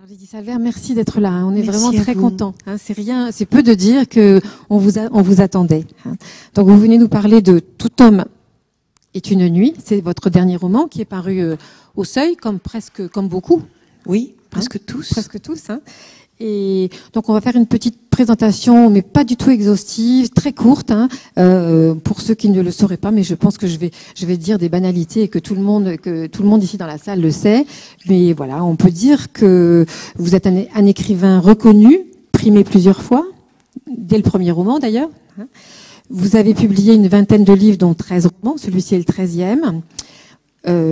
Lydie Salvert, merci d'être là. On est Merci vraiment très vous. contents. C'est peu de dire que on vous attendait. Donc vous venez nous parler de Tout homme est une nuit. C'est votre dernier roman qui est paru au Seuil, comme beaucoup. Oui, presque tous. Presque tous. Et donc on va faire une petite présentation, mais pas du tout exhaustive, très courte, pour ceux qui ne le sauraient pas. Mais je pense que je vais dire des banalités et que tout le monde ici dans la salle le sait. Mais voilà, on peut dire que vous êtes un écrivain reconnu, primé plusieurs fois, dès le premier roman d'ailleurs. Vous avez publié une vingtaine de livres, dont 13 romans. Celui-ci est le 13e.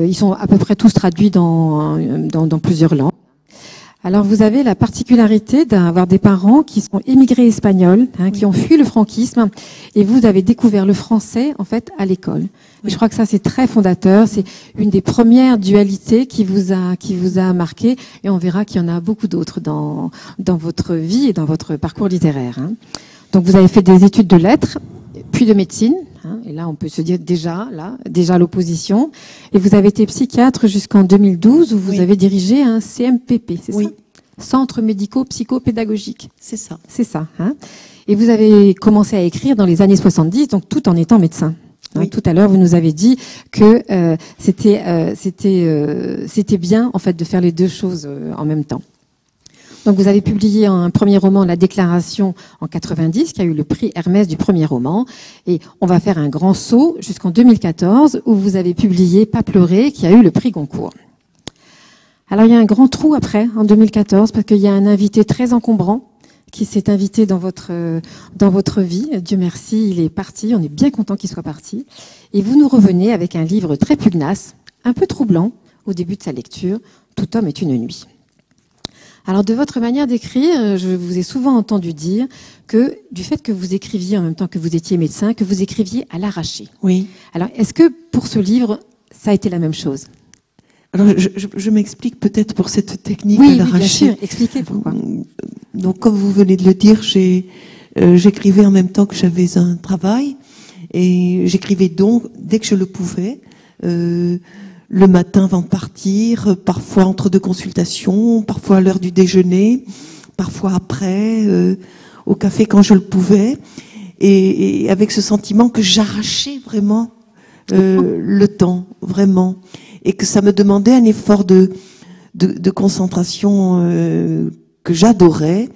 Ils sont à peu près tous traduits dans plusieurs langues. Alors, vous avez la particularité d'avoir des parents qui sont émigrés espagnols, qui ont fui le franquisme, et vous avez découvert le français, en fait, à l'école. Oui. Je crois que ça, c'est très fondateur. C'est une des premières dualités qui vous a marqué, et on verra qu'il y en a beaucoup d'autres dans votre vie et dans votre parcours littéraire. Donc, vous avez fait des études de lettres, puis de médecine. Et là, on peut se dire déjà l'opposition. Et vous avez été psychiatre jusqu'en 2012, où vous avez dirigé un CMPP, c'est ça ? Centre médico-psychopédagogique. C'est ça. C'est ça. Et vous avez commencé à écrire dans les années 70, donc tout en étant médecin. Oui. Tout à l'heure, vous nous avez dit que c'était bien, en fait, de faire les deux choses en même temps. Donc, vous avez publié un premier roman, La Déclaration, en 90, qui a eu le prix Hermès du premier roman. Et on va faire un grand saut jusqu'en 2014, où vous avez publié Pas pleurer, qui a eu le prix Goncourt. Alors, il y a un grand trou après, en 2014, parce qu'il y a un invité très encombrant qui s'est invité dans votre vie. Dieu merci, il est parti. On est bien content qu'il soit parti. Et vous nous revenez avec un livre très pugnace, un peu troublant, au début de sa lecture, Tout homme est une nuit. Alors, de votre manière d'écrire, je vous ai souvent entendu dire que du fait que vous écriviez en même temps que vous étiez médecin, que vous écriviez à l'arraché. Oui. Alors, est-ce que pour ce livre, ça a été la même chose ? Alors, je m'explique peut-être pour cette technique à l'arraché. Oui, bien sûr. Expliquez pourquoi. Donc, comme vous venez de le dire, j'écrivais en même temps que j'avais un travail. Et j'écrivais donc, dès que je le pouvais, le matin avant de partir, parfois entre deux consultations, parfois à l'heure du déjeuner, parfois après, au café quand je le pouvais, et avec ce sentiment que j'arrachais vraiment le temps, vraiment, et que ça me demandait un effort de concentration que j'adorais,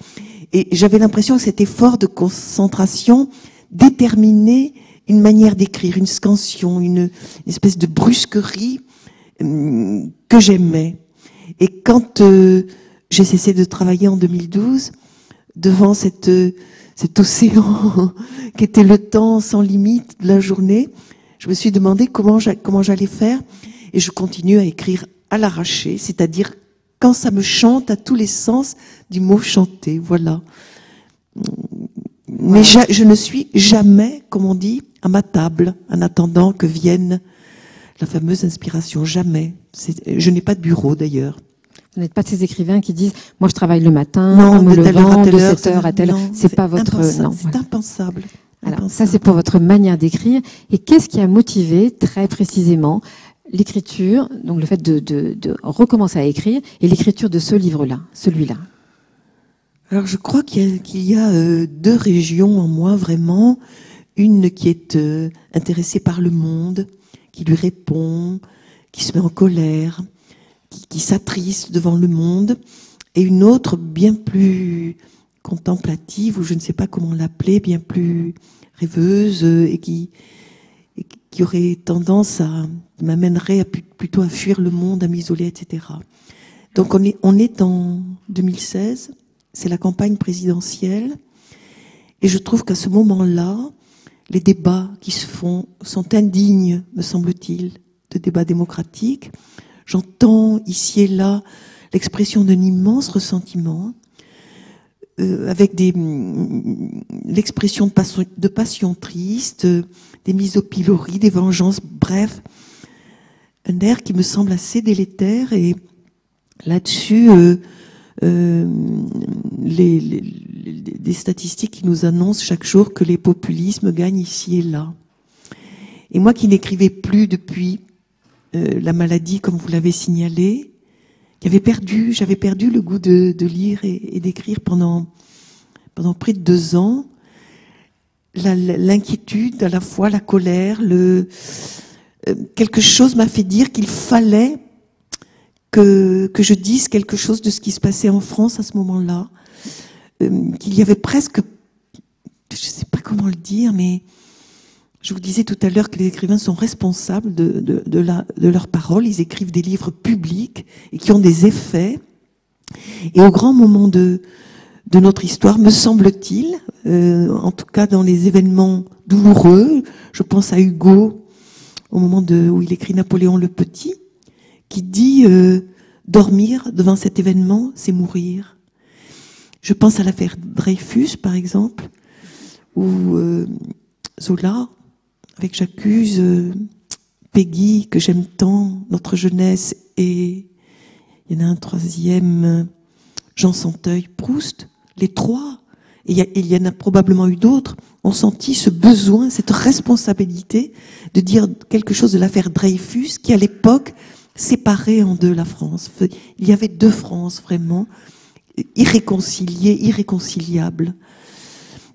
et j'avais l'impression que cet effort de concentration déterminait une manière d'écrire, une scansion, une espèce de brusquerie que j'aimais. Et quand j'ai cessé de travailler en 2012, devant cet océan qui était le temps sans limite de la journée, je me suis demandé comment j'allais faire, et je continue à écrire à l'arraché, c'est-à-dire quand ça me chante à tous les sens du mot chanter, voilà. Mais je ne suis jamais, comme on dit, à ma table, en attendant que vienne la fameuse inspiration, jamais. Je n'ai pas de bureau d'ailleurs. Vous n'êtes pas de ces écrivains qui disent « moi je travaille le matin, non, en me de levant, de 7h à telle heure ». C'est pas votre... impensable. C'est impensable. Alors, ça c'est pour votre manière d'écrire. Et qu'est-ce qui a motivé très précisément l'écriture, donc le fait de recommencer à écrire, et l'écriture de ce livre-là, celui-là? Alors je crois qu'il y a deux régions en moi vraiment. Une qui est intéressée par le monde, qui lui répond, qui se met en colère, qui s'attriste devant le monde, et une autre bien plus contemplative, ou je ne sais pas comment l'appeler, bien plus rêveuse, et qui aurait tendance m'amènerait plutôt à fuir le monde, à m'isoler, etc. Donc on est en 2016, c'est la campagne présidentielle, et je trouve qu'à ce moment-là, les débats qui se font sont indignes, me semble-t-il, de débats démocratiques. J'entends ici et là l'expression d'un immense ressentiment, avec l'expression de passion triste, des mises au pilori, des vengeances, bref, un air qui me semble assez délétère. Et là-dessus, des statistiques qui nous annoncent chaque jour que les populismes gagnent ici et là. Et moi qui n'écrivais plus depuis la maladie, comme vous l'avez signalé, j'avais perdu le goût de lire et d'écrire pendant près de 2 ans. L'inquiétude, à la fois la colère, quelque chose m'a fait dire qu'il fallait que je dise quelque chose de ce qui se passait en France à ce moment-là. Qu'il y avait presque, je ne sais pas comment le dire, mais je vous disais tout à l'heure que les écrivains sont responsables de leurs paroles. Ils écrivent des livres publics et qui ont des effets. Et au grand moment de notre histoire, me semble-t-il, en tout cas dans les événements douloureux, je pense à Hugo, au moment où il écrit Napoléon le Petit, qui dit dormir devant cet événement, c'est mourir. Je pense à l'affaire Dreyfus, par exemple, où Zola, avec J'accuse, Peggy, que j'aime tant, notre jeunesse, et il y en a un troisième, Jean Santeuil, Proust, les trois, et il y en a probablement eu d'autres, ont senti ce besoin, cette responsabilité de dire quelque chose de l'affaire Dreyfus, qui à l'époque séparait en deux la France. Il y avait 2 France, vraiment, irréconciliées, irréconciliables.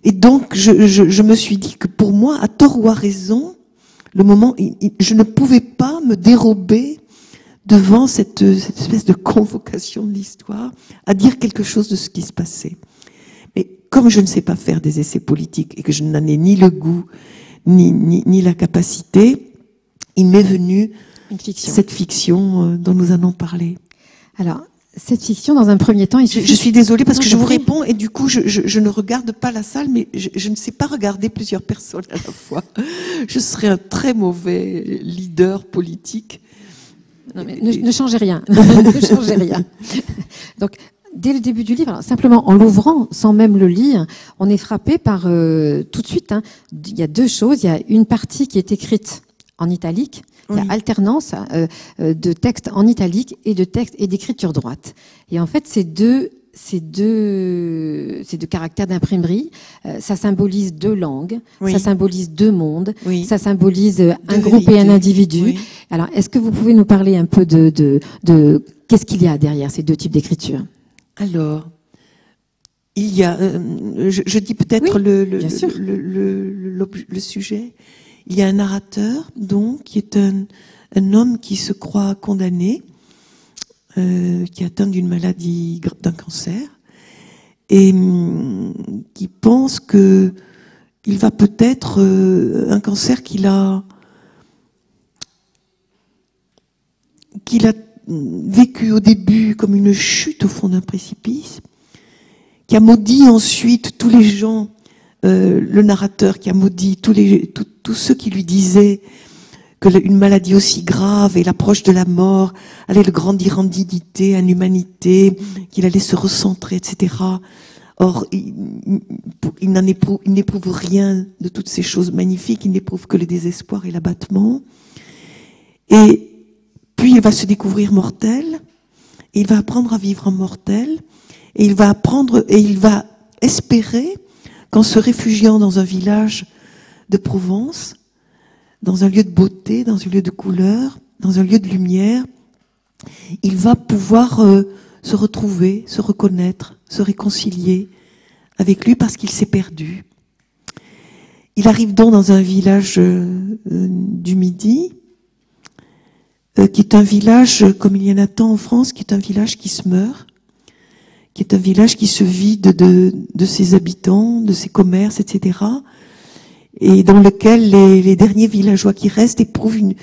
Et donc, je me suis dit que pour moi, à tort ou à raison, le moment, je ne pouvais pas me dérober devant cette espèce de convocation de l'histoire à dire quelque chose de ce qui se passait. Mais comme je ne sais pas faire des essais politiques et que je n'en ai ni le goût, ni la capacité, il m'est venu cette fiction dont nous allons parler. Alors, cette fiction, dans un premier temps... Je suis désolée parce que je vous réponds et du coup, je ne regarde pas la salle, mais je ne sais pas regarder plusieurs personnes à la fois. Je serais un très mauvais leader politique. Non, mais ne changez rien. Ne changez rien. Donc, dès le début du livre, alors, simplement en l'ouvrant, sans même le lire, on est frappé par tout de suite. Il y a 2 choses. Il y a une partie qui est écrite en italique. Il y a alternance de textes en italique et de textes et d'écriture droite. Et en fait, ces deux caractères d'imprimerie, ça symbolise 2 langues, ça symbolise 2 mondes, ça symbolise un groupe et un individu. Oui. Alors, est-ce que vous pouvez nous parler un peu de qu'est-ce qu'il y a derrière ces 2 types d'écriture? Alors, il y a, je dis peut-être le sujet. Il y a un narrateur, donc, qui est un homme qui se croit condamné, qui est atteint d'une maladie, d'un cancer, et qui pense que il va peut-être un cancer qu'il a vécu au début comme une chute au fond d'un précipice, qui a maudit ensuite tous les gens. Le narrateur qui a maudit tous ceux qui lui disaient que une maladie aussi grave et l'approche de la mort allait le grandir en dignité, en humanité, qu'il allait se recentrer, etc. Or, il n'éprouve rien de toutes ces choses magnifiques, il n'éprouve que le désespoir et l'abattement. Et puis il va se découvrir mortel, et il va apprendre à vivre en mortel, et il va espérer qu'en se réfugiant dans un village de Provence, dans un lieu de beauté, dans un lieu de couleur, dans un lieu de lumière, il va pouvoir se retrouver, se reconnaître, se réconcilier avec lui parce qu'il s'est perdu. Il arrive donc dans un village du Midi, qui est un village, comme il y en a tant en France, qui est un village qui se meurt, qui est un village qui se vide de ses habitants, de ses commerces, etc. Et dans lequel les derniers villageois qui restent éprouvent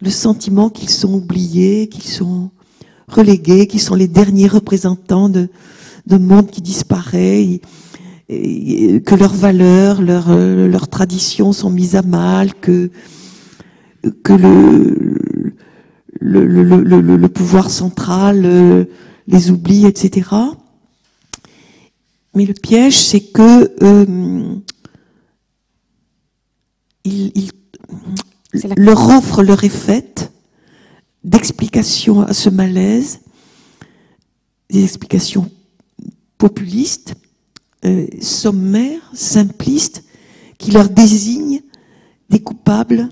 le sentiment qu'ils sont oubliés, qu'ils sont relégués, qu'ils sont les derniers représentants d'un monde qui disparaît, et que leurs valeurs, leurs traditions sont mises à mal, que le pouvoir central les oublie, etc. Mais le piège, c'est que leur offre leur est faite d'explications à ce malaise, des explications populistes, sommaires, simplistes, qui leur désignent des coupables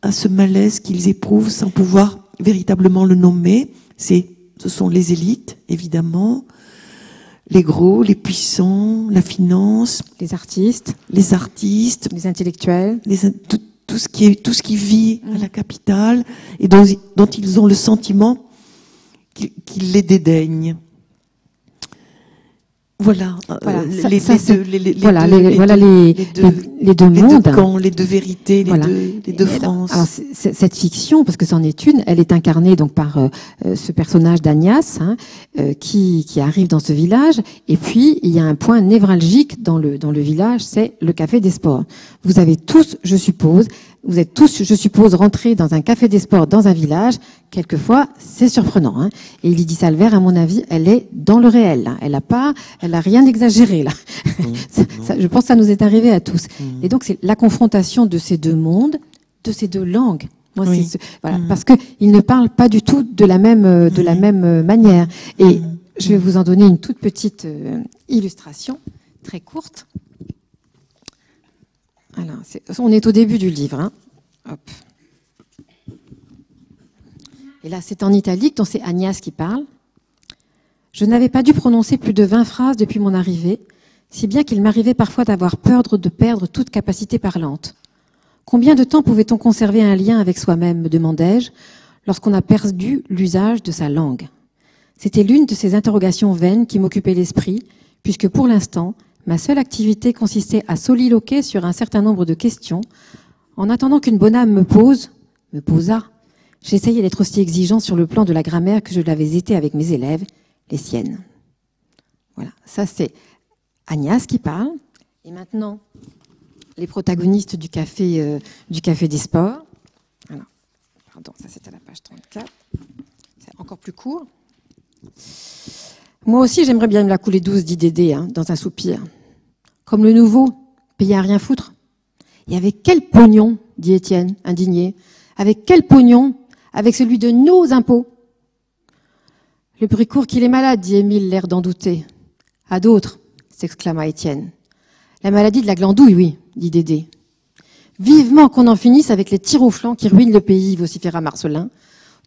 à ce malaise qu'ils éprouvent sans pouvoir véritablement le nommer. C'est Ce sont les élites, évidemment, les gros, les puissants, la finance, Les artistes, les artistes, les intellectuels. tout ce qui vit à la capitale et dont ils ont le sentiment qu'ils les dédaignent. Voilà, les deux mondes, les deux vérités, les deux France. Alors, cette fiction, parce que c'en est une, elle est incarnée donc par ce personnage d'Agnès qui arrive dans ce village. Et puis il y a un point névralgique dans le village, c'est le café des sports. Vous êtes tous, je suppose, rentrés dans un café des sports dans un village. Quelquefois, c'est surprenant. Hein. Et Lydie Salver, à mon avis, elle est dans le réel. Là. Elle a rien exagéré là. Je pense que ça nous est arrivé à tous. Et donc, c'est la confrontation de ces deux mondes, de ces deux langues. Moi, voilà, parce que ils ne parlent pas du tout de la même manière. Et je vais vous en donner une toute petite illustration, très courte. Alors, on est au début du livre. Hein. Hop. Et là, c'est en italique, donc c'est Agnès qui parle. Je n'avais pas dû prononcer plus de 20 phrases depuis mon arrivée, si bien qu'il m'arrivait parfois d'avoir peur de perdre toute capacité parlante. Combien de temps pouvait-on conserver un lien avec soi-même, me demandai-je, lorsqu'on a perdu l'usage de sa langue? C'était l'une de ces interrogations vaines qui m'occupaient l'esprit, puisque pour l'instant, ma seule activité consistait à soliloquer sur un certain nombre de questions. En attendant qu'une bonne âme me posa, j'essayais d'être aussi exigeant sur le plan de la grammaire que je l'avais été avec mes élèves, les siennes. Voilà, ça c'est Agnès qui parle. Et maintenant, les protagonistes du café des sports. Alors, pardon, ça c'est à la page 34. C'est encore plus court. Moi aussi, j'aimerais bien me la couler douce, dit Dédé, dans un soupir. Comme le nouveau, payé à rien foutre. Et avec quel pognon, dit Étienne, indigné. Avec quel pognon? Avec celui de nos impôts. Le bruit court qu'il est malade, dit Émile, l'air d'en douter. À d'autres, s'exclama Étienne. La maladie de la glandouille, oui, dit Dédé. Vivement qu'on en finisse avec les tirs au flanc qui ruinent le pays, vociféra Marcelin,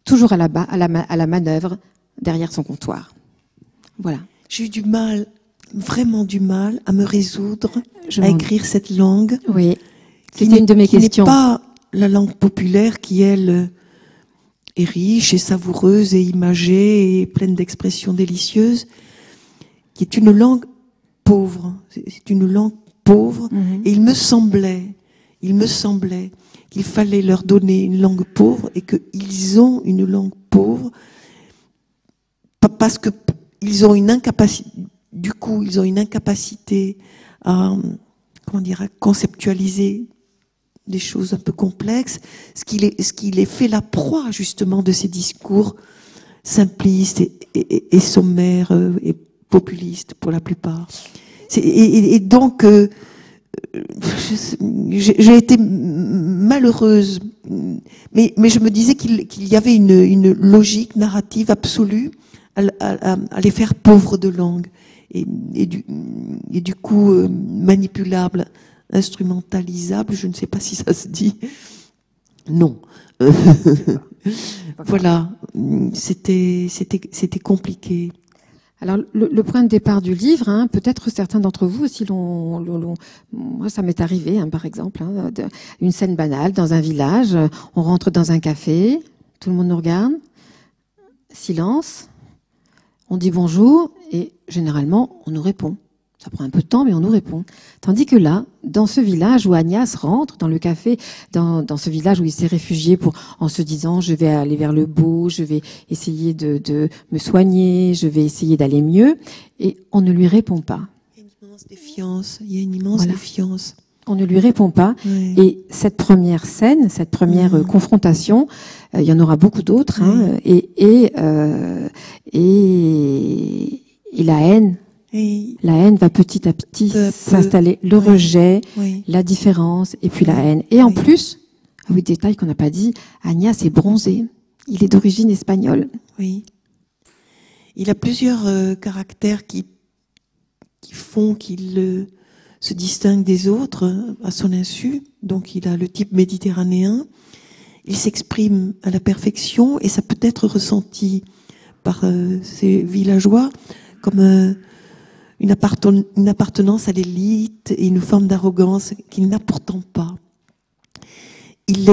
toujours à la manœuvre, derrière son comptoir. Voilà. J'ai eu du mal, vraiment du mal, à me résoudre à écrire cette langue. Oui, c'était une de mes questions. Qui n'est pas la langue populaire qui, elle, est riche et savoureuse et imagée et pleine d'expressions délicieuses, qui est une langue pauvre. C'est une langue pauvre. Et il me semblait qu'il fallait leur donner une langue pauvre et qu'ils ont une langue pauvre parce que ils ont une incapacité. Du coup, ils ont une incapacité à conceptualiser des choses un peu complexes, ce qui les fait la proie justement de ces discours simplistes et sommaires et populistes pour la plupart. Et donc, j'ai été malheureuse, mais je me disais qu'il y avait une logique narrative absolue à les faire pauvres de langue et du coup manipulables, instrumentalisables, je ne sais pas si ça se dit. Non. Voilà, c'était compliqué. Alors, le point de départ du livre, peut-être certains d'entre vous aussi moi, ça m'est arrivé, par exemple, une scène banale dans un village. On rentre dans un café, tout le monde nous regarde, silence, on dit bonjour et généralement, on nous répond. Ça prend un peu de temps, mais on nous répond. Tandis que là, dans ce village où Agnès rentre, dans le café, dans ce village où il s'est réfugié en se disant, je vais aller vers le beau, je vais essayer de me soigner, je vais essayer d'aller mieux, et on ne lui répond pas. Il y a une immense défiance, défiance. On ne lui répond pas. Oui. Et cette première scène, cette première confrontation, il y en aura beaucoup d'autres, et la haine. La haine va petit à petit s'installer. Le rejet, la différence, et puis la haine. Et en plus, détail qu'on n'a pas dit, Agnès est bronzé. Il est d'origine espagnole. Oui. Il a plusieurs caractères qui font qu'il se distingue des autres à son insu. Donc il a le type méditerranéen. Il s'exprime à la perfection et ça peut être ressenti par ces villageois comme une appartenance à l'élite et une forme d'arrogance qu'il n'a pourtant pas. Il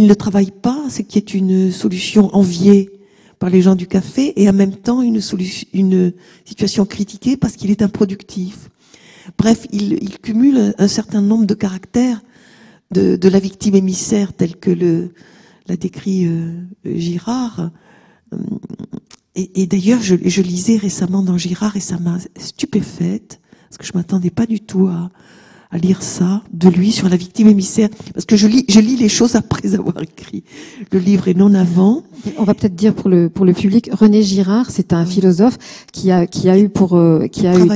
ne travaille pas, ce qui est une solution enviée par les gens du café, et en même temps une situation critiquée parce qu'il est improductif. Bref, il cumule un certain nombre de caractères de la victime émissaire, tel que l'a décrit Girard. Et d'ailleurs, je lisais récemment dans Girard, et ça m'a stupéfaite, parce que je m'attendais pas du tout à lire ça de lui sur la victime émissaire, parce que je lis les choses après avoir écrit le livre et non avant. On va peut-être dire pour le public, René Girard, c'est un philosophe qui a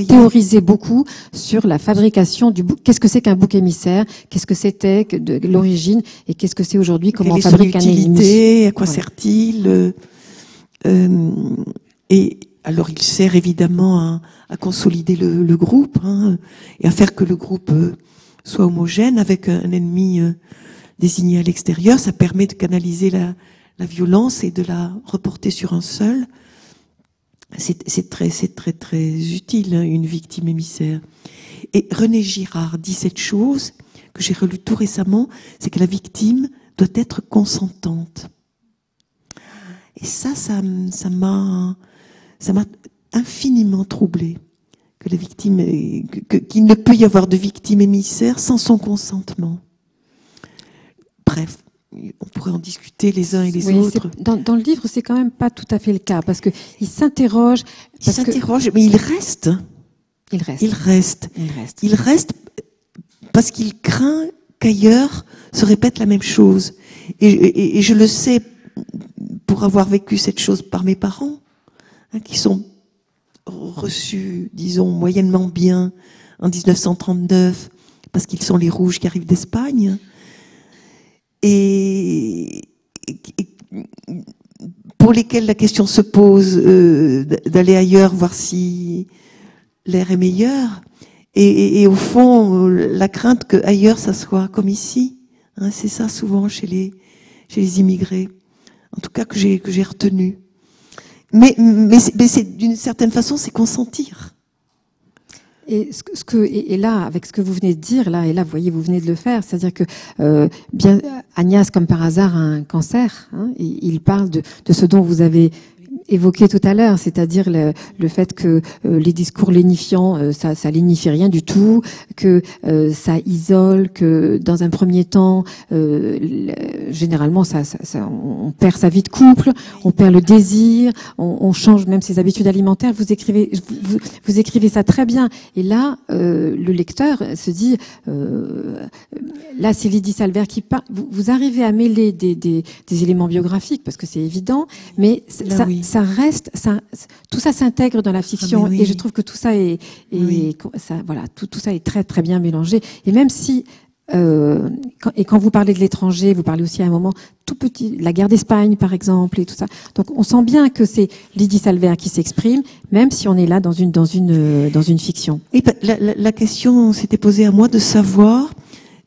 théorisé beaucoup sur la fabrication du bouc. Qu'est-ce que c'est qu'un bouc émissaire? Qu'est-ce que c'était de l'origine? Et qu'est-ce que c'est aujourd'hui? Comment on fabrique un émissaire? À quoi sert-il? Et alors il sert évidemment à consolider le groupe, hein, et à faire que le groupe soit homogène avec un ennemi désigné à l'extérieur. Ça permet de canaliser la violence et de la reporter sur un seul. C'est très utile, hein, une victime émissaire. Et René Girard dit cette chose que j'ai relue tout récemment, c'est que la victime doit être consentante. Et ça m'a infiniment troublée, que la victime, qu'il ne peut y avoir de victime émissaire sans son consentement. Bref, on pourrait en discuter les uns et les autres. Dans le livre, c'est quand même pas tout à fait le cas, parce que il s'interroge. Mais il reste. Il reste parce qu'il craint qu'ailleurs se répète la même chose. Et je le sais pour avoir vécu cette chose par mes parents, hein, qui sont reçus, disons, moyennement bien en 1939, parce qu'ils sont les rouges qui arrivent d'Espagne. Et pour lesquels la question se pose d'aller ailleurs, voir si l'air est meilleur. Et au fond, la crainte qu'ailleurs, ça soit comme ici. Hein, c'est ça souvent chez les immigrés. En tout cas, que j'ai retenu. Mais c'est, d'une certaine façon, c'est consentir. Et là, avec ce que vous venez de dire, vous voyez, vous venez de le faire, c'est-à-dire que Agnès, comme par hasard, a un cancer. Hein, il parle de ce dont vous avez évoqué tout à l'heure, c'est-à-dire le fait que les discours lénifiants, ça lénifie rien du tout, que ça isole, que dans un premier temps, généralement, on perd sa vie de couple, on perd le désir, on change même ses habitudes alimentaires. Vous écrivez ça très bien. Et là, le lecteur se dit, là, c'est Lydie Salbert qui parle. Vous arrivez à mêler des éléments biographiques, parce que c'est évident, mais ça reste, tout ça s'intègre dans la fiction, et je trouve que tout ça tout ça est très très bien mélangé. Et même si quand vous parlez de l'étranger, vous parlez aussi à un moment tout petit, la guerre d'Espagne par exemple, et tout ça. Donc on sent bien que c'est Lydie Salbert qui s'exprime, même si on est là dans une fiction. Et la question s'était posée à moi de savoir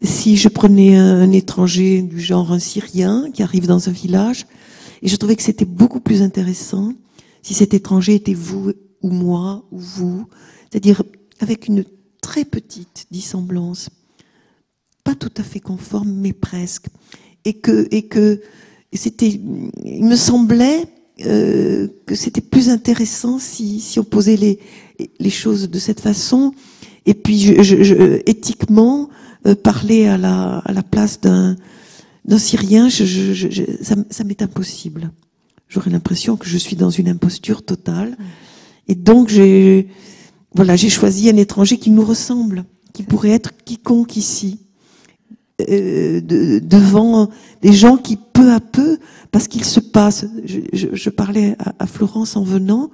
si je prenais un étranger du genre un Syrien qui arrive dans un village. Et je trouvais que c'était beaucoup plus intéressant si cet étranger était vous ou moi ou vous, c'est-à-dire avec une très petite dissemblance, pas tout à fait conforme, mais presque. Et que c'était, il me semblait que c'était plus intéressant si on posait les choses de cette façon. Et puis éthiquement, parler à la place d'un Syrien, ça m'est impossible. J'aurais l'impression que je suis dans une imposture totale. Et donc, j'ai choisi un étranger qui nous ressemble, qui pourrait être quiconque ici, devant des gens qui, peu à peu, parce qu'il se passe, je parlais à Florence en venant,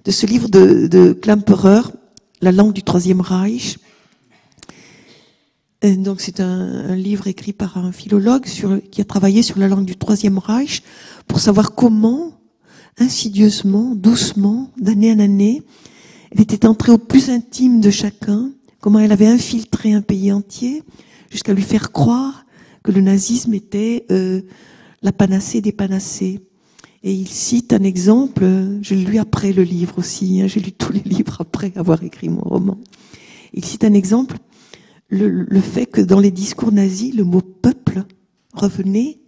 de ce livre de Klemperer, La langue du Troisième Reich. Donc c'est un livre écrit par un philologue qui a travaillé sur la langue du Troisième Reich pour savoir comment, insidieusement, doucement, d'année en année, elle était entrée au plus intime de chacun, comment elle avait infiltré un pays entier jusqu'à lui faire croire que le nazisme était la panacée des panacées. Et il cite un exemple, je l'ai lu après le livre aussi, hein, j'ai lu tous les livres après avoir écrit mon roman. Il cite un exemple, le fait que dans les discours nazis, le mot peuple revenait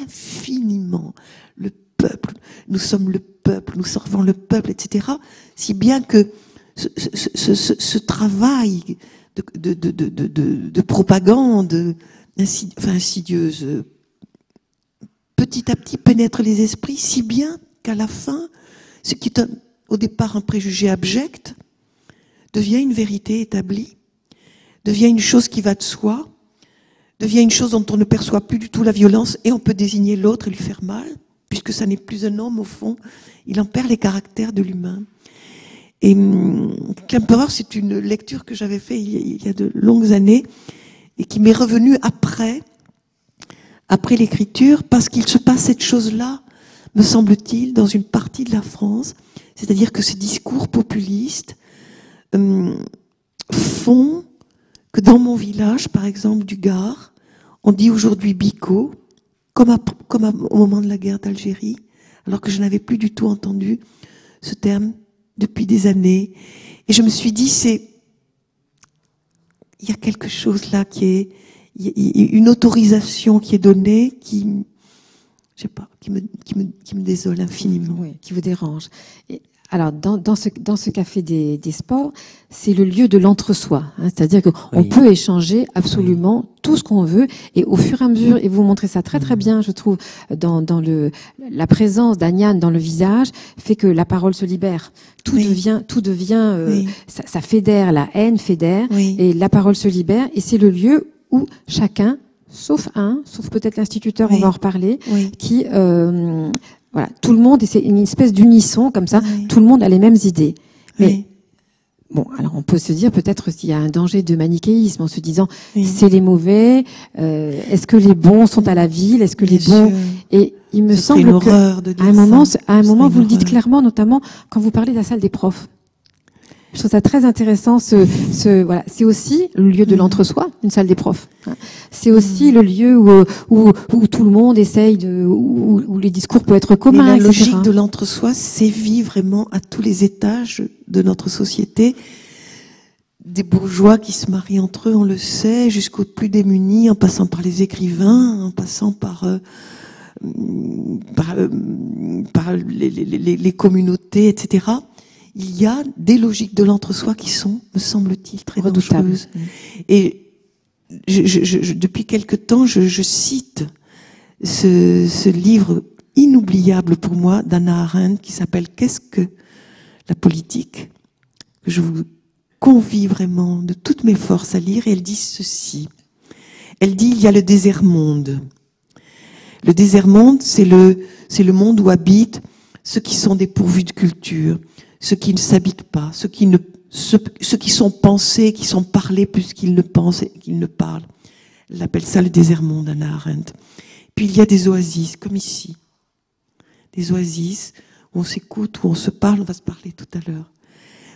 infiniment. Le peuple, nous sommes le peuple, nous servons le peuple, etc. Si bien que ce travail de propagande insidieuse, petit à petit pénètre les esprits, si bien qu'à la fin, ce qui est au départ un préjugé abject, devient une vérité établie, devient une chose qui va de soi, devient une chose dont on ne perçoit plus du tout la violence, et on peut désigner l'autre et lui faire mal, puisque ça n'est plus un homme au fond, il en perd les caractères de l'humain. Et Klemperer, c'est une lecture que j'avais faite il y a de longues années, et qui m'est revenue après l'écriture, parce qu'il se passe cette chose-là, me semble-t-il, dans une partie de la France, c'est-à-dire que ces discours populistes font que dans mon village, par exemple du Gard, on dit aujourd'hui bico, comme au moment de la guerre d'Algérie, alors que je n'avais plus du tout entendu ce terme depuis des années. Et je me suis dit, il y a quelque chose là il y a une autorisation qui est donnée qui, je sais pas, qui me désole infiniment. Oui, qui vous dérange. Et alors, dans ce café des sports, c'est le lieu de l'entre-soi. Hein, c'est-à-dire qu'on peut échanger absolument tout ce qu'on veut. Et au fur et à mesure, et vous montrez ça très très bien, je trouve, dans la présence d'Agnane dans le visage, fait que la parole se libère. Tout devient, ça fédère, la haine fédère, et la parole se libère. Et c'est le lieu où chacun, sauf peut-être l'instituteur, on va en reparler, qui... voilà, tout le monde, et c'est une espèce d'unisson comme ça, tout le monde a les mêmes idées. Mais bon, alors on peut se dire peut-être s'il y a un danger de manichéisme en se disant c'est les mauvais, est-ce que les bons sont à la ville, est-ce que les bons... Et il me semble qu'à un moment, vous le dites clairement, notamment quand vous parlez de la salle des profs. Je trouve ça très intéressant. Voilà, c'est aussi le lieu de l'entre-soi, une salle des profs. C'est aussi le lieu où tout le monde essaye où les discours peuvent être communs. Et la logique de l'entre-soi sévit vraiment à tous les étages de notre société. Des bourgeois qui se marient entre eux, on le sait, jusqu'aux plus démunis, en passant par les écrivains, en passant par les communautés, etc. Il y a des logiques de l'entre-soi qui sont, me semble-t-il, très dangereuses. Et depuis quelque temps, je cite ce livre inoubliable pour moi d'Hannah Arendt qui s'appelle « Qu'est-ce que la politique ?», que je vous convie vraiment de toutes mes forces à lire. Et elle dit ceci. Elle dit « Il y a le désert-monde ». Le désert-monde, c'est le monde où habitent ceux qui sont dépourvus de culture, ceux qui ne s'habitent pas, ceux qui sont pensés, qui sont parlés plus qu'ils ne pensent et qu'ils ne parlent. Elle appelle ça le désert-monde, Hannah Arendt. Puis il y a des oasis, comme ici. Des oasis où on s'écoute, où on se parle, on va se parler tout à l'heure.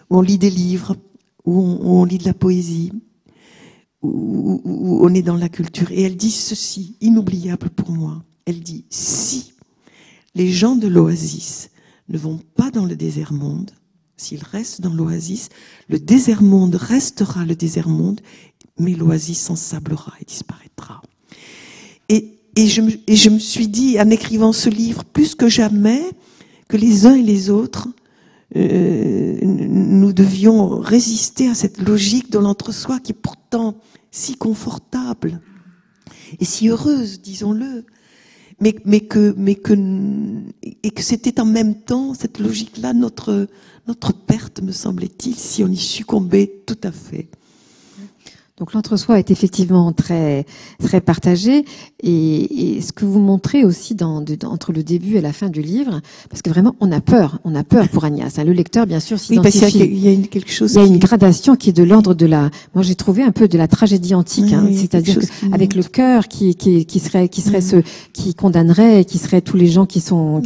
Où on lit des livres, où on lit de la poésie, où on est dans la culture. Et elle dit ceci, inoubliable pour moi. Elle dit, si les gens de l'oasis ne vont pas dans le désert-monde, s'ils restent dans l'oasis, le désert-monde restera le désert-monde, mais l'oasis s'ensablera et disparaîtra. Et je me suis dit, en écrivant ce livre, plus que jamais, que les uns et les autres, nous devions résister à cette logique de l'entre-soi qui est pourtant si confortable et si heureuse, disons-le. Mais que c'était en même temps, cette logique-là, notre perte, me semblait-il, si on y succombait tout à fait. Donc l'entre-soi est effectivement très très partagé, et ce que vous montrez aussi entre le début et la fin du livre, parce que vraiment on a peur pour Agnès. Le lecteur bien sûr s'identifie. Oui, parce qu'il y a quelque chose. Il y a une gradation qui est de l'ordre de la. Moi j'ai trouvé un peu de la tragédie antique, c'est-à-dire avec le cœur qui condamnerait, qui serait tous les gens qui sont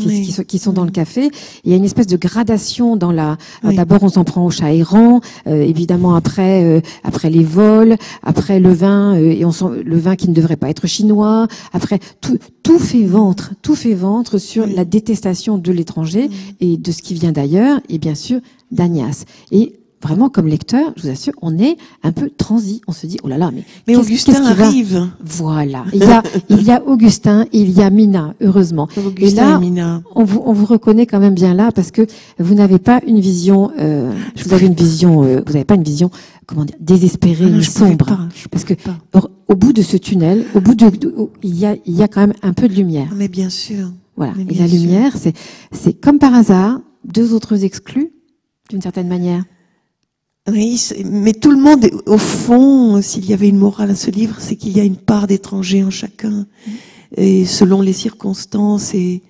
dans le café. Il y a une espèce de gradation dans la. D'abord on s'en prend aux chats errants, évidemment après les vols. après le vin, et le vin qui ne devrait pas être chinois. Après, tout fait ventre sur la détestation de l'étranger et de ce qui vient d'ailleurs, et bien sûr d'Agnès. Et vraiment, comme lecteur, je vous assure, on est un peu transi. On se dit, oh là là, mais Augustin arrive. Voilà. Il y a Augustin, il y a Mina, heureusement. Augustin et là, et Mina. on vous reconnaît quand même bien là, parce que vous n'avez pas une vision, vous n'avez pas une vision, comment dire, désespérée, ni sombre. Parce que, au bout de ce tunnel, il y a quand même un peu de lumière. Mais bien sûr. Voilà. Et la lumière, c'est comme par hasard, deux autres exclus, d'une certaine manière. Oui, mais tout le monde, au fond, s'il y avait une morale à ce livre, c'est qu'il y a une part d'étranger en chacun, et selon les circonstances, et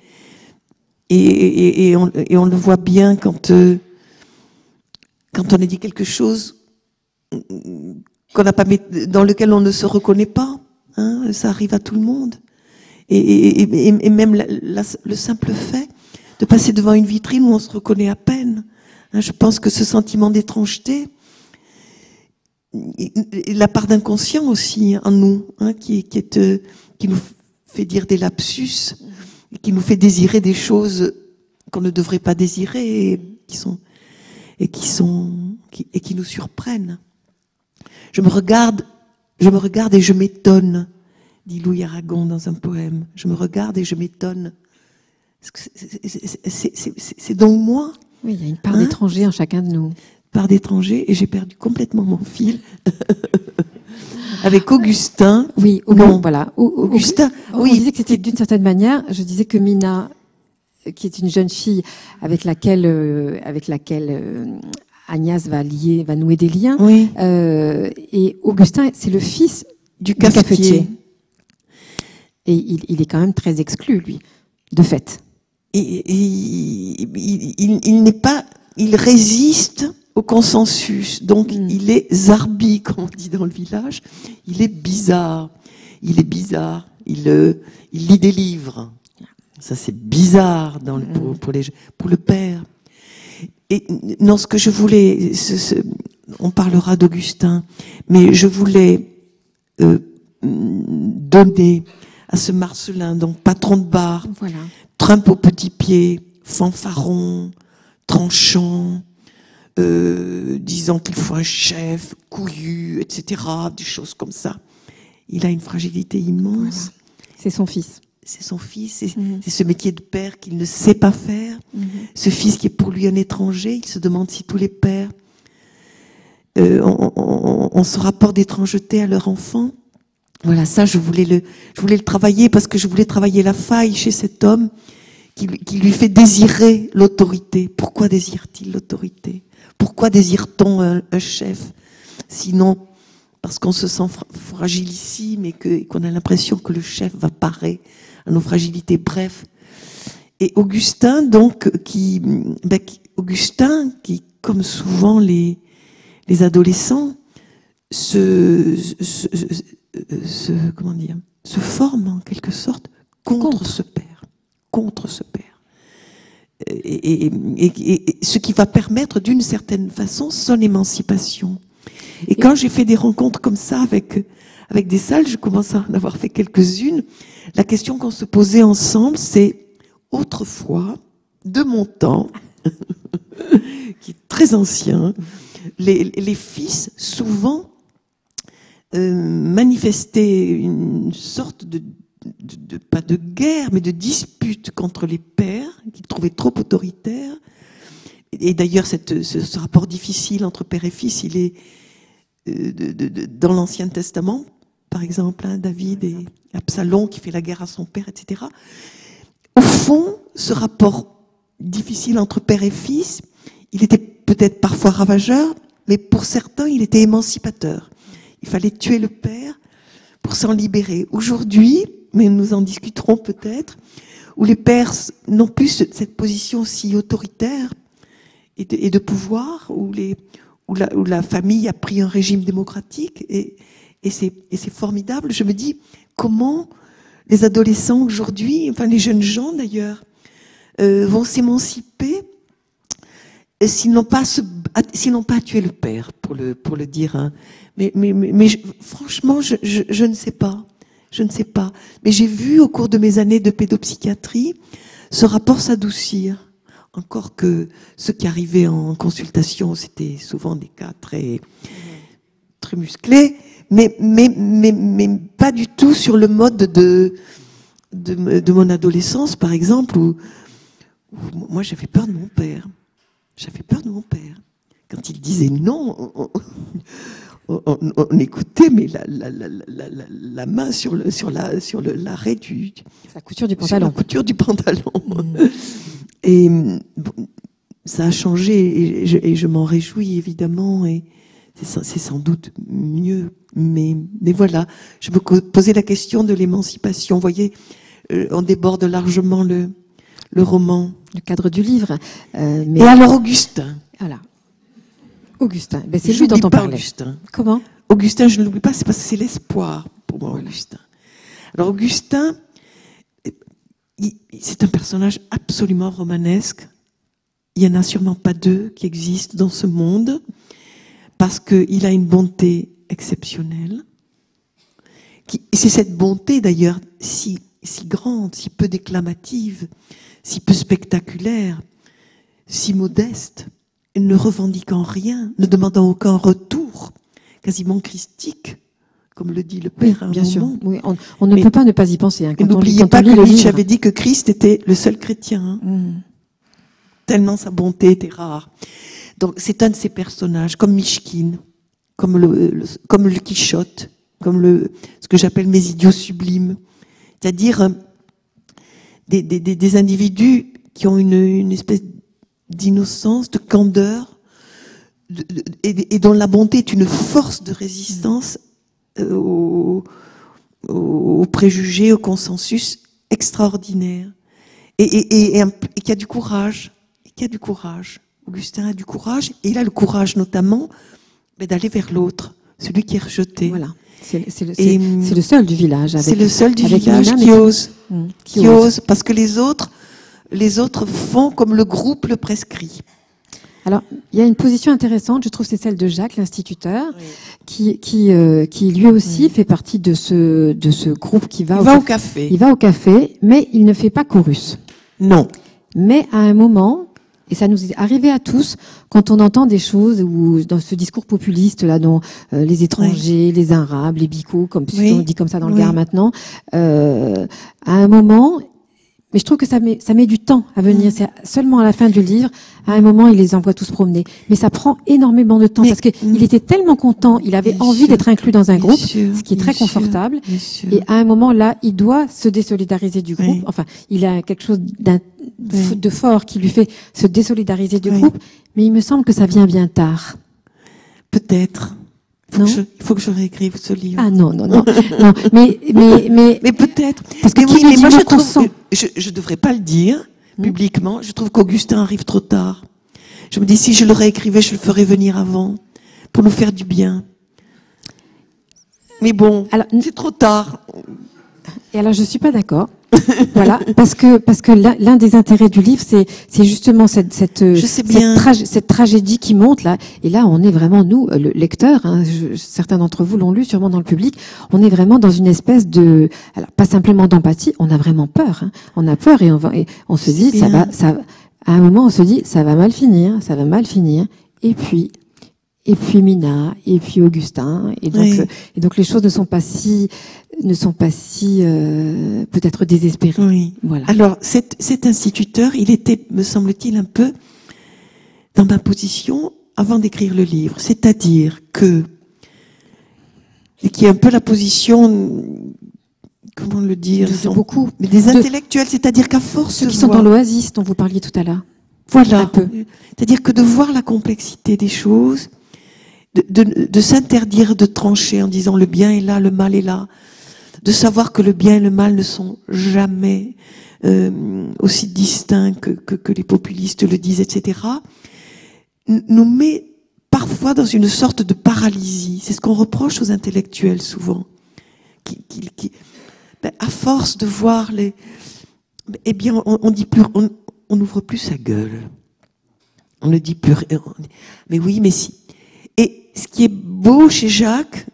on le voit bien quand on a dit quelque chose qu'on n'a pas, dans lequel on ne se reconnaît pas, hein, ça arrive à tout le monde, et même le simple fait de passer devant une vitrine où on se reconnaît à peine. Je pense que ce sentiment d'étrangeté, la part d'inconscient aussi en nous, hein, qui nous fait dire des lapsus, qui nous fait désirer des choses qu'on ne devrait pas désirer, et qui nous surprennent. Je me regarde et je m'étonne, dit Louis Aragon dans un poème. Je me regarde et je m'étonne. C'est donc moi. Oui, il y a une part d'étranger en chacun de nous. Part d'étranger, et j'ai perdu complètement mon fil. Avec Augustin. Oui, voilà. Augustin. Oui. On disait que c'était d'une certaine manière. Je disais que Mina, qui est une jeune fille avec laquelle Agnès va nouer des liens. Oui. Et Augustin, c'est le fils du cafetier. Et il est quand même très exclu, lui, de fait. Il résiste au consensus, donc il est zarbi, comme on dit dans le village. Il est bizarre, il lit des livres. Ça, c'est bizarre pour le père. Et non, ce que je voulais, on parlera d'Augustin, mais je voulais donner à ce Marcellin, donc patron de bar, voilà. Trump au petit pied, fanfaron, tranchant, disant qu'il faut un chef, couillu, etc., des choses comme ça. Il a une fragilité immense. Voilà. C'est son fils. C'est son fils, c'est ce métier de père qu'il ne sait pas faire, ce fils qui est pour lui un étranger. Il se demande si tous les pères ont ce rapport d'étrangeté à leur enfant. Voilà, ça, je voulais le travailler, parce que je voulais travailler la faille chez cet homme qui lui fait désirer l'autorité. Pourquoi désire-t-il l'autorité? Pourquoi désire-t-on un chef? Sinon, parce qu'on se sent fragilissime et qu'on a l'impression que le chef va parer à nos fragilités. Bref. Et Augustin, donc, Augustin, qui, comme souvent les adolescents, se forme en quelque sorte contre ce père. Contre ce père. Et ce qui va permettre d'une certaine façon son émancipation. Et quand j'ai fait des rencontres comme ça avec des salles, je commence à en avoir fait quelques-unes, la question qu'on se posait ensemble, c'est autrefois, de mon temps, qui est très ancien, les fils souvent manifestaient une sorte pas de guerre, mais de dispute contre les pères, qu'ils trouvaient trop autoritaires. Et d'ailleurs, ce rapport difficile entre père et fils, il est dans l'Ancien Testament, par exemple, hein, David et Absalom qui fait la guerre à son père, etc. Au fond, ce rapport difficile entre père et fils, il était peut-être parfois ravageur, mais pour certains, il était émancipateur. Il fallait tuer le père pour s'en libérer. Aujourd'hui, mais nous en discuterons peut-être, où les pères n'ont plus cette position si autoritaire et de pouvoir, où la famille a pris un régime démocratique, et c'est formidable. Je me dis, comment les adolescents aujourd'hui, enfin les jeunes gens d'ailleurs, vont s'émanciper s'ils n'ont pas sinon pas tuer le père, pour le dire. Hein. Mais franchement, je ne sais pas. Je ne sais pas. Mais j'ai vu au cours de mes années de pédopsychiatrie ce rapport s'adoucir. Encore que ceux qui arrivaient en consultation, c'était souvent des cas très musclés, mais pas du tout sur le mode de mon adolescence, par exemple, où moi j'avais peur de mon père. J'avais peur de mon père. Quand il disait non, on écoutait, mais la main sur l'arrêt du... La couture du pantalon. La couture du pantalon. Et bon, ça a changé, et je m'en réjouis, évidemment, et c'est sans doute mieux. Mais voilà, je me posais la question de l'émancipation. Vous voyez, on déborde largement le roman. Le cadre du livre. Et alors Augustin. Voilà. Augustin, ben c'est lui dont on parlait. Augustin. Comment? Augustin, je ne l'oublie pas, c'est parce que c'est l'espoir pour moi, Augustin. Alors Augustin, c'est un personnage absolument romanesque. Il n'y en a sûrement pas deux qui existent dans ce monde, parce qu'il a une bonté exceptionnelle. Et c'est cette bonté, d'ailleurs, si grande, si peu déclamative, si peu spectaculaire, si modeste, ne revendiquant rien, ne demandant aucun retour, quasiment christique, comme le dit le Père à un bien sûr. moment. Oui, on ne peut pas ne pas y penser. Hein, n'oubliez pas que Nietzsche avait dit que Christ était le seul chrétien. Hein. Tellement sa bonté était rare. Donc c'est un de ces personnages, comme Michkine, comme le Quichotte, comme ce que j'appelle mes idiots sublimes. C'est-à-dire des individus qui ont une espèce d'innocence, de candeur, et dont la bonté est une force de résistance aux préjugés, au consensus extraordinaire, et qui a du courage, Augustin a du courage, et il a le courage notamment d'aller vers l'autre, celui qui est rejeté. Voilà. C'est le seul du village. C'est le seul du village qui ose, parce que les autres font comme le groupe le prescrit. Alors, il y a une position intéressante, je trouve, c'est celle de Jacques, l'instituteur, oui. qui lui aussi fait partie de ce groupe qui va au café. Il va au café, mais il ne fait pas chorus. Non. Mais à un moment, et ça nous est arrivé à tous, quand on entend des choses ou dans ce discours populiste là, dont les étrangers, les Arabes, les bicots, comme on dit comme ça dans le Gard maintenant, à un moment. Mais je trouve que ça met du temps à venir. C'est seulement à la fin du livre. À un moment, il les envoie tous promener. Mais ça prend énormément de temps parce qu'il était tellement content. Il avait envie d'être inclus dans un groupe, ce qui est très confortable. Et à un moment, là, il doit se désolidariser du groupe. Enfin, il a quelque chose de fort qui lui fait se désolidariser du groupe. Mais il me semble que ça vient bien tard. Peut-être. Il faut que je réécrive ce livre. Ah non. Mais peut-être. Parce que moi je trouve, je devrais pas le dire publiquement. Je trouve qu'Augustin arrive trop tard. Je me dis, si je le réécrivais, je le ferais venir avant, pour nous faire du bien. Mais bon, c'est trop tard. Et alors, je suis pas d'accord. Voilà, parce que l'un des intérêts du livre, c'est justement cette tragédie qui monte là. Et là, on est vraiment, nous, le lecteur, hein, certains d'entre vous l'ont lu sûrement dans le public, on est vraiment dans une espèce de, alors pas simplement d'empathie, on a vraiment peur. Hein. On a peur et on se dit, à un moment, on se dit, ça va mal finir. Et puis Mina, et puis Augustin, et donc les choses ne sont pas si peut-être désespérées. Oui. Voilà. Alors cet instituteur, il était, me semble-t-il, un peu dans ma position avant d'écrire le livre, c'est-à-dire qui est un peu la position, comment le dire, beaucoup, mais des intellectuels, c'est-à-dire qu'à force ceux qui sont dans l'oasis dont vous parliez tout à l'heure. Voilà. Un peu. C'est-à-dire que de voir la complexité des choses. De s'interdire de trancher en disant le bien est là, le mal est là, de savoir que le bien et le mal ne sont jamais aussi distincts que les populistes le disent, etc., nous met parfois dans une sorte de paralysie. C'est ce qu'on reproche aux intellectuels souvent, à force de voir on n'ouvre plus sa gueule. On ne dit plus rien. Mais oui, mais si. Et ce qui est beau chez Jacques,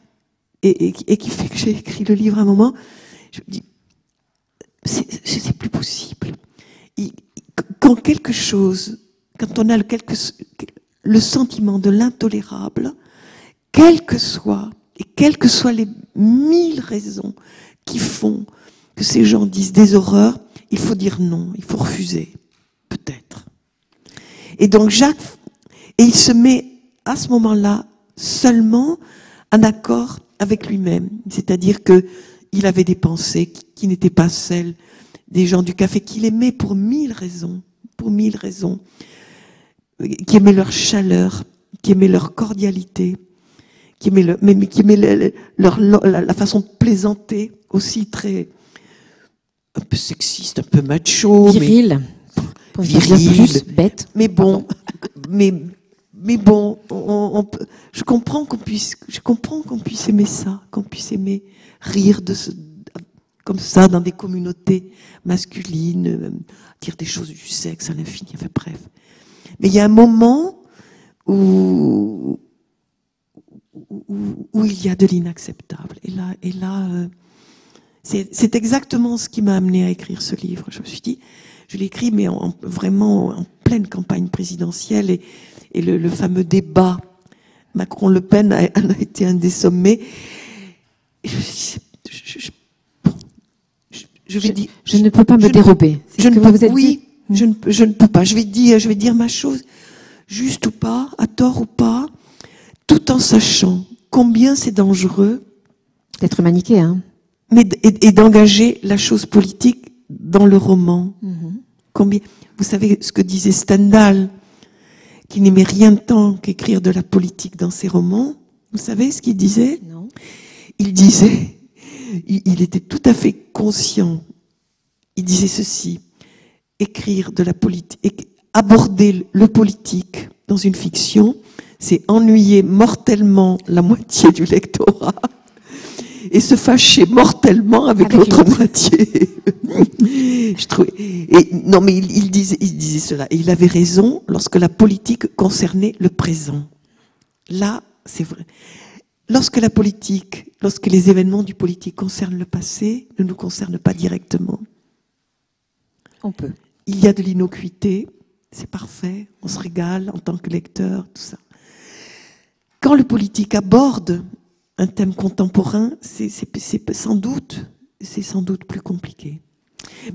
et qui fait que j'ai écrit le livre à un moment, je me dis, c'est plus possible. Quand quelque chose, quand on a le sentiment de l'intolérable, quelles que soient les 1000 raisons qui font que ces gens disent des horreurs, il faut dire non, il faut refuser, peut-être. Et donc Jacques, il se met à ce moment-là seulement en accord avec lui-même. C'est-à-dire qu'il avait des pensées qui n'étaient pas celles des gens du café, qu'il aimait pour 1000 raisons, qui aimaient leur chaleur, qui aimaient leur cordialité, qui aimaient la façon de plaisanter, aussi très un peu sexiste, un peu macho, viril, viril, bête. Mais bon, mais bon, je comprends qu'on puisse aimer ça, qu'on puisse aimer rire comme ça dans des communautés masculines, dire des choses du sexe à l'infini, enfin bref. Mais il y a un moment où il y a de l'inacceptable. Et là, c'est exactement ce qui m'a amené à écrire ce livre. Je me suis dit, je l'ai écrit, mais vraiment en pleine campagne présidentielle, et le fameux débat Macron-Le Pen a été un des sommets. Et je ne peux pas me dérober. Je ne peux pas. Je vais dire ma chose, juste ou pas, à tort ou pas, tout en sachant combien c'est dangereux d'être manichéen, et d'engager la chose politique dans le roman. Combien, vous savez ce que disait Stendhal, qui n'aimait rien de tant qu'écrire de la politique dans ses romans. Vous savez ce qu'il disait? Non. Il disait, il était tout à fait conscient. Il disait ceci: écrire de la politique, aborder le politique dans une fiction, c'est ennuyer mortellement la moitié du lectorat et se fâcher mortellement avec l'autre moitié. Je trouvais. Non, mais il disait cela. Et il avait raison lorsque la politique concernait le présent. Là, c'est vrai. Lorsque les événements du politique concernent le passé, ne nous concernent pas directement. On peut. Il y a de l'innocuité, c'est parfait, on se régale en tant que lecteur, tout ça. Quand le politique aborde un thème contemporain, c'est sans doute plus compliqué.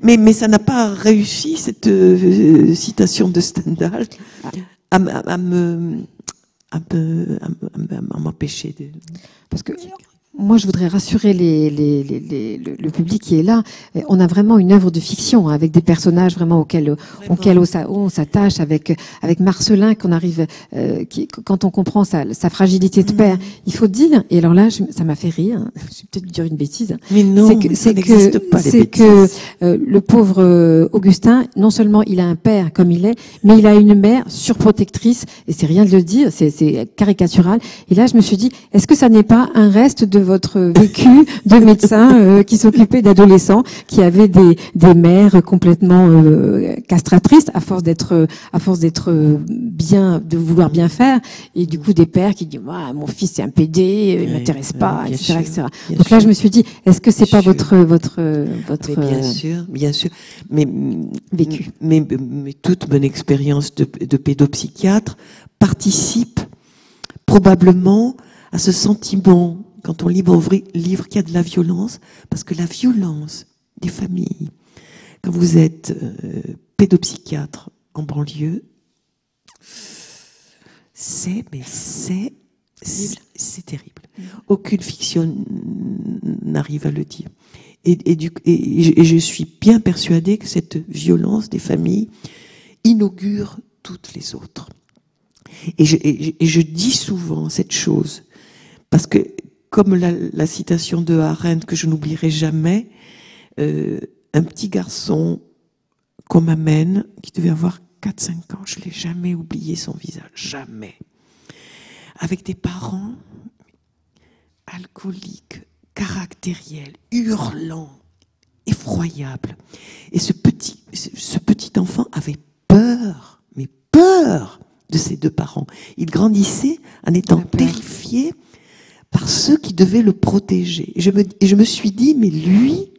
Mais ça n'a pas réussi, cette citation de Stendhal, à m'empêcher de... Parce que moi, je voudrais rassurer le public qui est là. On a vraiment une œuvre de fiction avec des personnages vraiment auxquels on s'attache, avec Marcelin, qu'on arrive, quand on comprend sa fragilité de père, il faut dire. Et alors là, ça m'a fait rire. Je vais peut-être dire une bêtise. Mais non, ça n'existe pas, les bêtises. Le pauvre Augustin, non seulement il a un père comme il est, mais il a une mère surprotectrice. Et c'est rien de le dire, c'est caricatural. Et là, je me suis dit, est-ce que ça n'est pas un reste de votre vécu de médecin qui s'occupait d'adolescents qui avaient des mères complètement castratrices à force d'être bien, de vouloir bien faire, et du coup des pères qui disent mon fils c'est un PD, il m'intéresse pas, etc., etc. Donc là je me suis dit, est-ce que c'est pas votre bien sûr, mais vécu, mais toute mon expérience de pédopsychiatre participe probablement à ce sentiment, quand on livre qu'il y a de la violence, parce que la violence des familles, quand vous êtes pédopsychiatre en banlieue, c'est terrible. Aucune fiction n'arrive à le dire. Et je suis bien persuadée que cette violence des familles inaugure toutes les autres. Et je dis souvent cette chose, parce que, comme la citation de Arendt que je n'oublierai jamais, un petit garçon qu'on m'amène, qui devait avoir 4-5 ans, je ne l'ai jamais oublié son visage, jamais. Avec des parents alcooliques, caractériels, hurlants, effroyables. Et ce petit enfant avait peur, mais peur. deux parents. Il grandissait en étant terrifié par ceux qui devaient le protéger. Et je me suis dit, mais lui,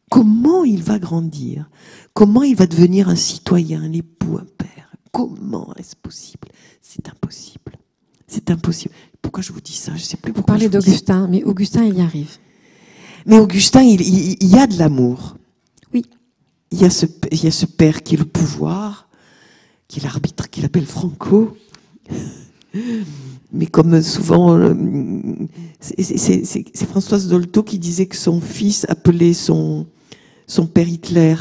comment il va grandir? Comment il va devenir un citoyen, un époux, un père? Comment est-ce possible? C'est impossible. C'est impossible. Pourquoi je vous dis ça? Je ne sais plus pourquoi. Vous parlez d'Augustin, mais Augustin, il y arrive. Mais Augustin, il y a de l'amour. Oui. Il y a ce père qui est le pouvoir, qui est l'arbitre, qu'il appelle Franco. Mais comme souvent, c'est Françoise Dolto qui disait que son fils appelait son père Hitler,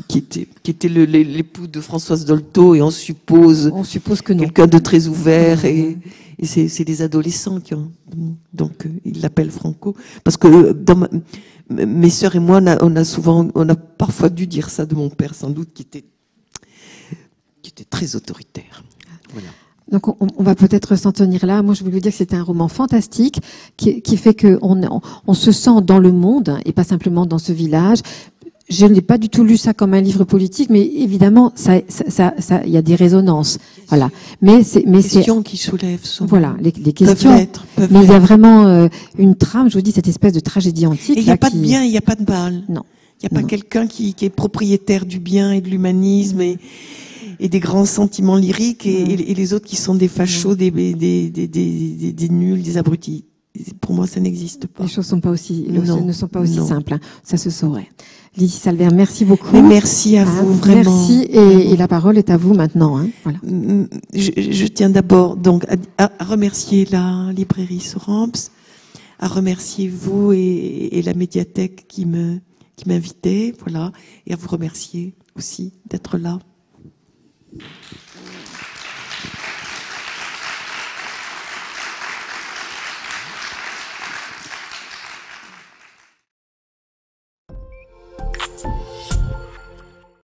qui était l'époux de Françoise Dolto, et on suppose que non. Quelqu'un de très ouvert, et c'est des adolescents qui ont, donc il l'appelle Franco, parce que mes sœurs et moi, on a parfois dû dire ça de mon père, sans doute, qui était très autoritaire. Voilà. Donc on va peut-être s'en tenir là. Moi, je voulais vous dire que c'était un roman fantastique qui fait qu'on se sent dans le monde et pas simplement dans ce village. Je n'ai pas du tout lu ça comme un livre politique, mais évidemment, il y a des résonances. Voilà. Mais les questions qui soulèvent sont. Voilà, les questions. Peuvent mais il y a l'être. vraiment une trame. Je vous dis cette espèce de tragédie antique. Et il n'y a pas de bien, il n'y a pas de mal. Non. Il n'y a pas quelqu'un qui est propriétaire du bien et de l'humanisme et des grands sentiments lyriques et les autres qui sont des fachos, des nuls, des abrutis. Pour moi, ça n'existe pas. Les choses ne sont pas aussi Non. simples. Hein. Ça se saurait. Lydie Salvert, merci beaucoup. Mais merci à vous, vraiment. Merci, et la parole est à vous maintenant. Hein. Voilà. Je tiens d'abord donc à remercier la librairie Soramps, à remercier vous et la médiathèque qui m'invitait, voilà, et à vous remercier aussi d'être là.